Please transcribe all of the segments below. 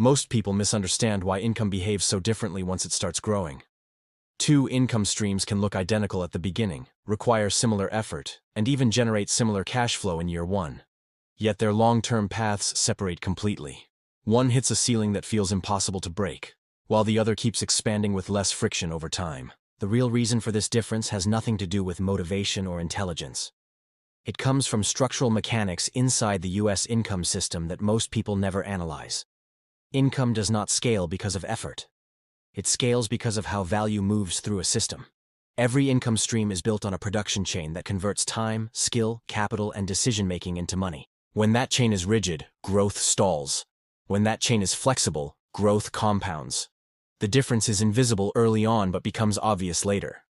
Most people misunderstand why income behaves so differently once it starts growing. Two income streams can look identical at the beginning, require similar effort, and even generate similar cash flow in year one. Yet their long-term paths separate completely. One hits a ceiling that feels impossible to break, while the other keeps expanding with less friction over time. The real reason for this difference has nothing to do with motivation or intelligence. It comes from structural mechanics inside the U.S. income system that most people never analyze. Income does not scale because of effort. It scales because of how value moves through a system. Every income stream is built on a production chain that converts time, skill, capital, and decision-making into money. When that chain is rigid, growth stalls. When that chain is flexible, growth compounds. The difference is invisible early on but becomes obvious later.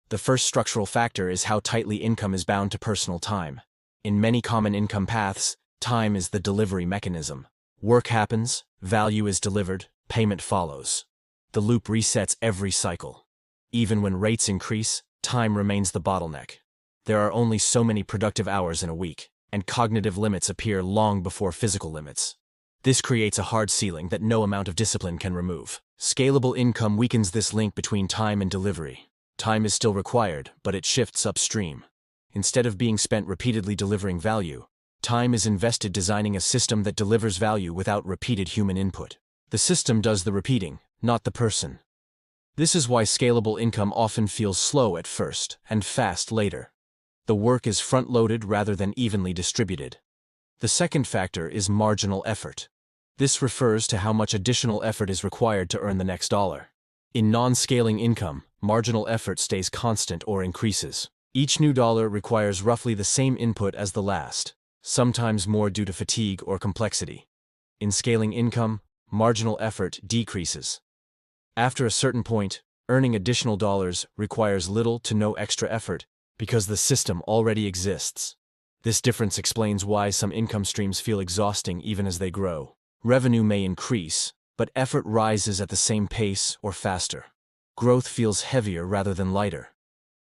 The first structural factor is how tightly income is bound to personal time. In many common income paths, time is the delivery mechanism. Work happens, value is delivered, payment follows. The loop resets every cycle. Even when rates increase, time remains the bottleneck. There are only so many productive hours in a week, and cognitive limits appear long before physical limits. This creates a hard ceiling that no amount of discipline can remove. Scalable income weakens this link between time and delivery. Time is still required, but it shifts upstream. Instead of being spent repeatedly delivering value, time is invested designing a system that delivers value without repeated human input. The system does the repeating, not the person. This is why scalable income often feels slow at first and fast later. The work is front-loaded rather than evenly distributed. The second factor is marginal effort. This refers to how much additional effort is required to earn the next dollar. In non-scaling income, marginal effort stays constant or increases. Each new dollar requires roughly the same input as the last, sometimes more due to fatigue or complexity. In scaling income, marginal effort decreases. After a certain point, earning additional dollars requires little to no extra effort because the system already exists. This difference explains why some income streams feel exhausting even as they grow. Revenue may increase, but effort rises at the same pace or faster. Growth feels heavier rather than lighter.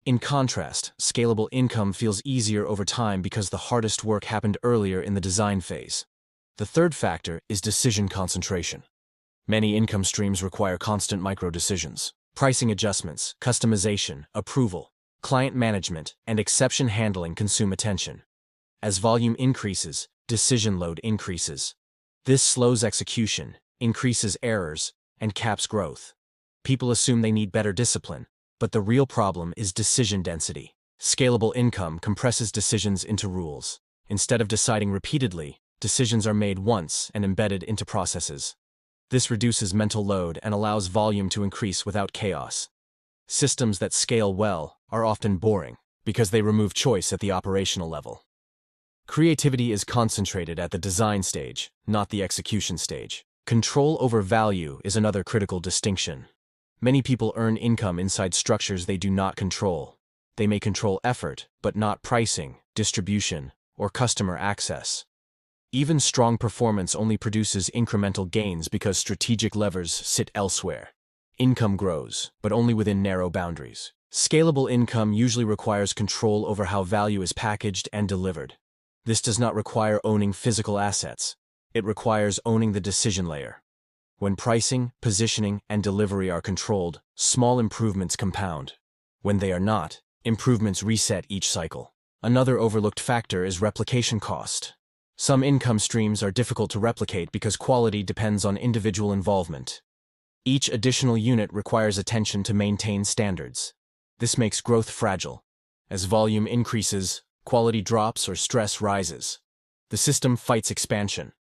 In contrast, scalable income feels easier over time because the hardest work happened earlier in the design phase. The third factor is decision concentration. Many income streams require constant micro-decisions. Pricing adjustments, customization, approval, client management, and exception handling consume attention. As volume increases, decision load increases. This slows execution, increases errors, and caps growth. People assume they need better discipline, but the real problem is decision density. Scalable income compresses decisions into rules. Instead of deciding repeatedly, decisions are made once and embedded into processes. This reduces mental load and allows volume to increase without chaos. Systems that scale well are often boring because they remove choice at the operational level. Creativity is concentrated at the design stage, not the execution stage. Control over value is another critical distinction. Many people earn income inside structures they do not control. They may control effort, but not pricing, distribution, or customer access. Even strong performance only produces incremental gains because strategic levers sit elsewhere. Income grows, but only within narrow boundaries. Scalable income usually requires control over how value is packaged and delivered. This does not require owning physical assets. It requires owning the decision layer. When pricing, positioning, and delivery are controlled, small improvements compound. When they are not, improvements reset each cycle. Another overlooked factor is replication cost. Some income streams are difficult to replicate because quality depends on individual involvement. Each additional unit requires attention to maintain standards. This makes growth fragile. As volume increases, quality drops or stress rises. The system fights expansion.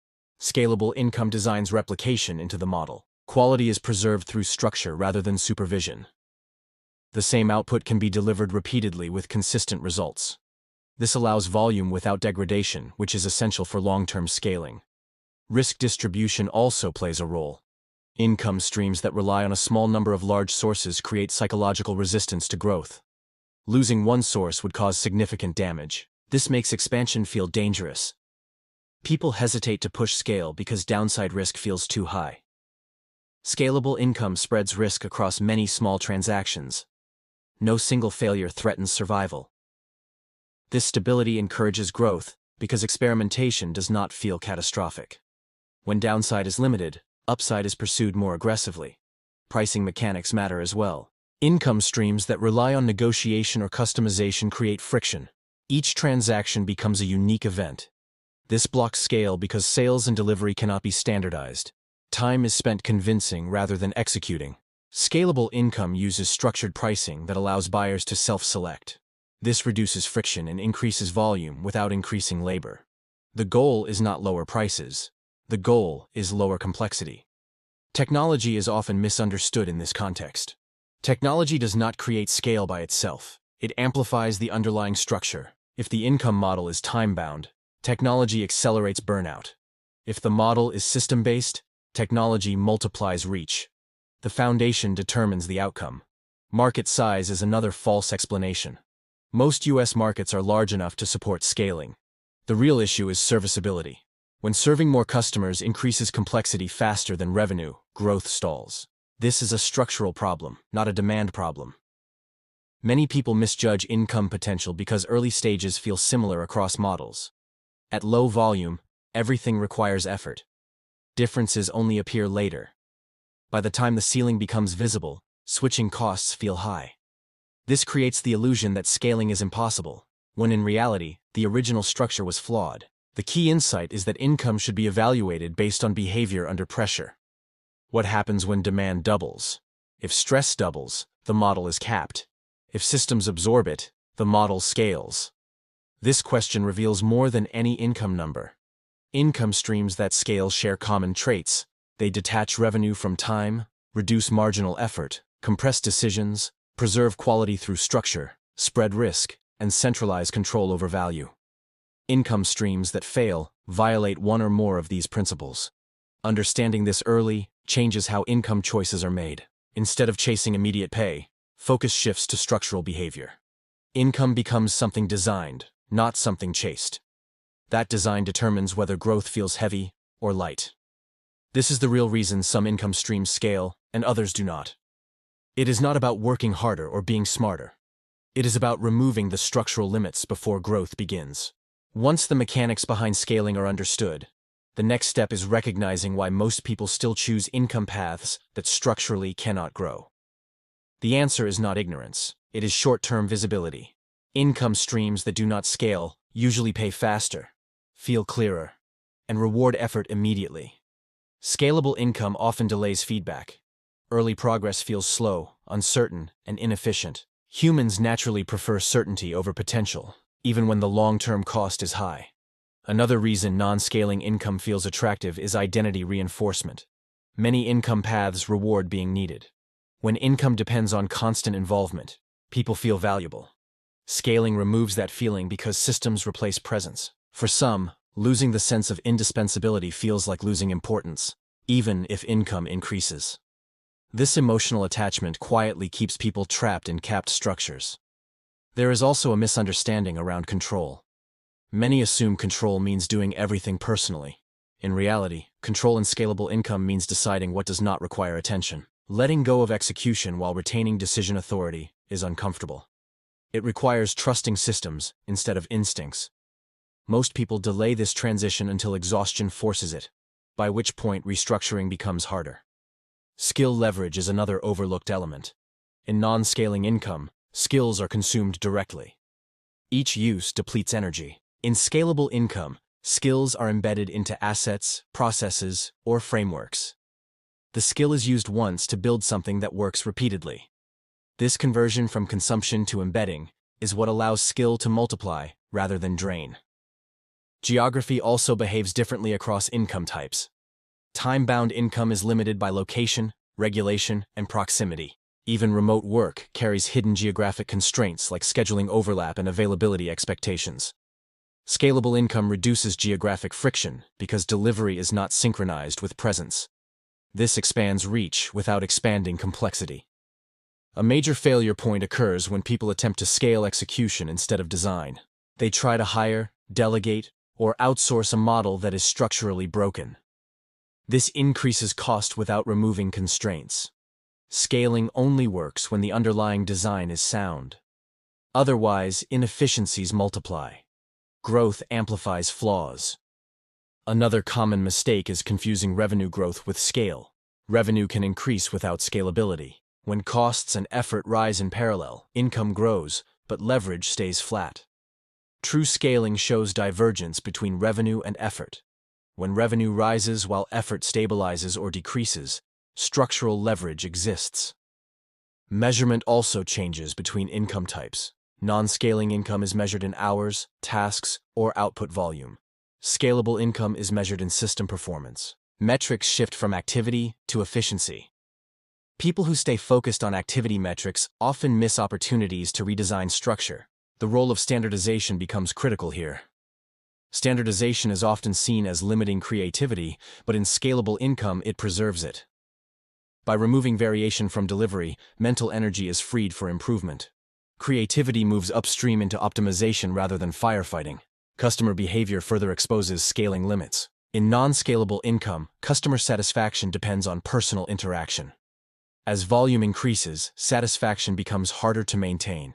Scalable income designs replication into the model. Quality is preserved through structure rather than supervision. The same output can be delivered repeatedly with consistent results. This allows volume without degradation, which is essential for long-term scaling. Risk distribution also plays a role. Income streams that rely on a small number of large sources create psychological resistance to growth. Losing one source would cause significant damage. This makes expansion feel dangerous. People hesitate to push scale because downside risk feels too high. Scalable income spreads risk across many small transactions. No single failure threatens survival. This stability encourages growth because experimentation does not feel catastrophic. When downside is limited, upside is pursued more aggressively. Pricing mechanics matter as well. Income streams that rely on negotiation or customization create friction. Each transaction becomes a unique event. This blocks scale because sales and delivery cannot be standardized. Time is spent convincing rather than executing. Scalable income uses structured pricing that allows buyers to self-select. This reduces friction and increases volume without increasing labor. The goal is not lower prices. The goal is lower complexity. Technology is often misunderstood in this context. Technology does not create scale by itself. It amplifies the underlying structure. If the income model is time-bound, technology accelerates burnout. If the model is system-based, technology multiplies reach. The foundation determines the outcome. Market size is another false explanation. Most US markets are large enough to support scaling. The real issue is serviceability. When serving more customers increases complexity faster than revenue, growth stalls. This is a structural problem, not a demand problem. Many people misjudge income potential because early stages feel similar across models. At low volume, everything requires effort. Differences only appear later. By the time the ceiling becomes visible, switching costs feel high. This creates the illusion that scaling is impossible, when in reality, the original structure was flawed. The key insight is that income should be evaluated based on behavior under pressure. What happens when demand doubles? If stress doubles, the model is capped. If systems absorb it, the model scales. This question reveals more than any income number. Income streams that scale share common traits. They detach revenue from time, reduce marginal effort, compress decisions, preserve quality through structure, spread risk, and centralize control over value. Income streams that fail violate one or more of these principles. Understanding this early changes how income choices are made. Instead of chasing immediate pay, focus shifts to structural behavior. Income becomes something designed, not something chased. That design determines whether growth feels heavy or light. This is the real reason some income streams scale and others do not. It is not about working harder or being smarter. It is about removing the structural limits before growth begins. Once the mechanics behind scaling are understood, the next step is recognizing why most people still choose income paths that structurally cannot grow. The answer is not ignorance, it is short-term visibility. Income streams that do not scale usually pay faster, feel clearer, and reward effort immediately. Scalable income often delays feedback. Early progress feels slow, uncertain, and inefficient. Humans naturally prefer certainty over potential, even when the long-term cost is high. Another reason non-scaling income feels attractive is identity reinforcement. Many income paths reward being needed. When income depends on constant involvement, people feel valuable. Scaling removes that feeling because systems replace presence. For some, losing the sense of indispensability feels like losing importance, even if income increases. This emotional attachment quietly keeps people trapped in capped structures. There is also a misunderstanding around control. Many assume control means doing everything personally. In reality, control in scalable income means deciding what does not require attention. Letting go of execution while retaining decision authority is uncomfortable. It requires trusting systems instead of instincts. Most people delay this transition until exhaustion forces it, by which point restructuring becomes harder. Skill leverage is another overlooked element. In non-scaling income, skills are consumed directly. Each use depletes energy. In scalable income, skills are embedded into assets, processes, or frameworks. The skill is used once to build something that works repeatedly. This conversion from consumption to embedding is what allows skill to multiply rather than drain. Geography also behaves differently across income types. Time-bound income is limited by location, regulation, and proximity. Even remote work carries hidden geographic constraints like scheduling overlap and availability expectations. Scalable income reduces geographic friction because delivery is not synchronized with presence. This expands reach without expanding complexity. A major failure point occurs when people attempt to scale execution instead of design. They try to hire, delegate, or outsource a model that is structurally broken. This increases cost without removing constraints. Scaling only works when the underlying design is sound. Otherwise, inefficiencies multiply. Growth amplifies flaws. Another common mistake is confusing revenue growth with scale. Revenue can increase without scalability. When costs and effort rise in parallel, income grows, but leverage stays flat. True scaling shows divergence between revenue and effort. When revenue rises while effort stabilizes or decreases, structural leverage exists. Measurement also changes between income types. Non-scaling income is measured in hours, tasks, or output volume. Scalable income is measured in system performance. Metrics shift from activity to efficiency. People who stay focused on activity metrics often miss opportunities to redesign structure. The role of standardization becomes critical here. Standardization is often seen as limiting creativity, but in scalable income it preserves it. By removing variation from delivery, mental energy is freed for improvement. Creativity moves upstream into optimization rather than firefighting. Customer behavior further exposes scaling limits. In non-scalable income, customer satisfaction depends on personal interaction. As volume increases, satisfaction becomes harder to maintain.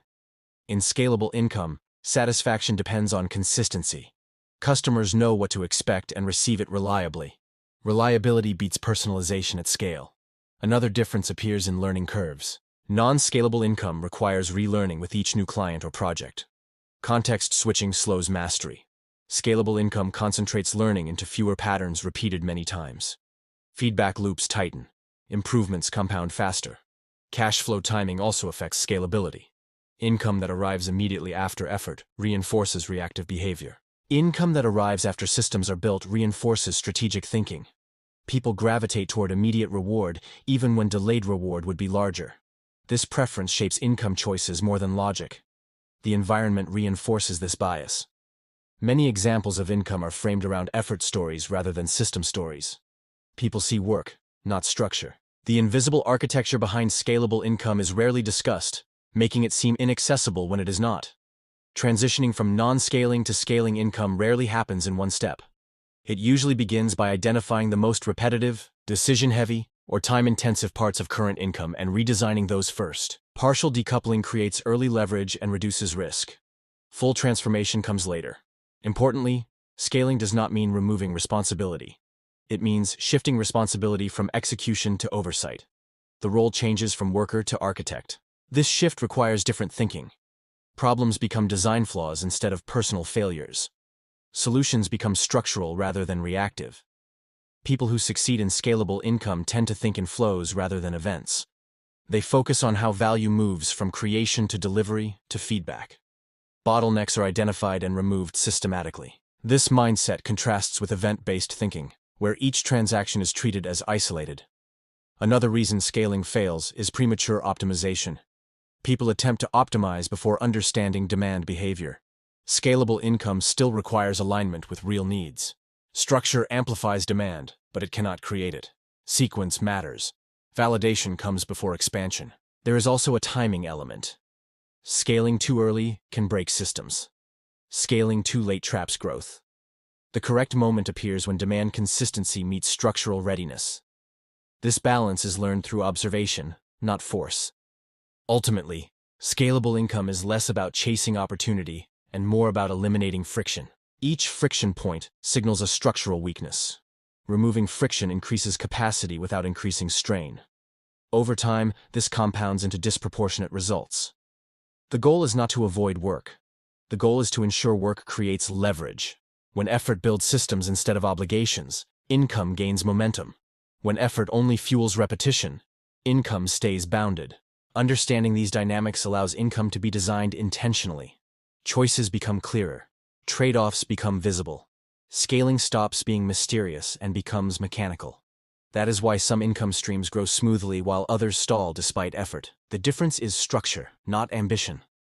In scalable income, satisfaction depends on consistency. Customers know what to expect and receive it reliably. Reliability beats personalization at scale. Another difference appears in learning curves. Non-scalable income requires relearning with each new client or project. Context switching slows mastery. Scalable income concentrates learning into fewer patterns repeated many times. Feedback loops tighten. Improvements compound faster. Cash flow timing also affects scalability. Income that arrives immediately after effort reinforces reactive behavior. Income that arrives after systems are built reinforces strategic thinking. People gravitate toward immediate reward even when delayed reward would be larger. This preference shapes income choices more than logic. The environment reinforces this bias. Many examples of income are framed around effort stories rather than system stories. People see work, not structure. The invisible architecture behind scalable income is rarely discussed, making it seem inaccessible when it is not. Transitioning from non-scaling to scaling income rarely happens in one step. It usually begins by identifying the most repetitive, decision-heavy, or time-intensive parts of current income and redesigning those first. Partial decoupling creates early leverage and reduces risk. Full transformation comes later. Importantly, scaling does not mean removing responsibility. It means shifting responsibility from execution to oversight. The role changes from worker to architect. This shift requires different thinking. Problems become design flaws instead of personal failures. Solutions become structural rather than reactive. People who succeed in scalable income tend to think in flows rather than events. They focus on how value moves from creation to delivery to feedback. Bottlenecks are identified and removed systematically. This mindset contrasts with event-based thinking, where each transaction is treated as isolated. Another reason scaling fails is premature optimization. People attempt to optimize before understanding demand behavior. Scalable income still requires alignment with real needs. Structure amplifies demand, but it cannot create it. Sequence matters. Validation comes before expansion. There is also a timing element. Scaling too early can break systems. Scaling too late traps growth. The correct moment appears when demand consistency meets structural readiness. This balance is learned through observation, not force. Ultimately, scalable income is less about chasing opportunity and more about eliminating friction. Each friction point signals a structural weakness. Removing friction increases capacity without increasing strain. Over time, this compounds into disproportionate results. The goal is not to avoid work. The goal is to ensure work creates leverage. When effort builds systems instead of obligations, income gains momentum. When effort only fuels repetition, income stays bounded. Understanding these dynamics allows income to be designed intentionally. Choices become clearer. Trade-offs become visible. Scaling stops being mysterious and becomes mechanical. That is why some income streams grow smoothly while others stall despite effort. The difference is structure, not ambition.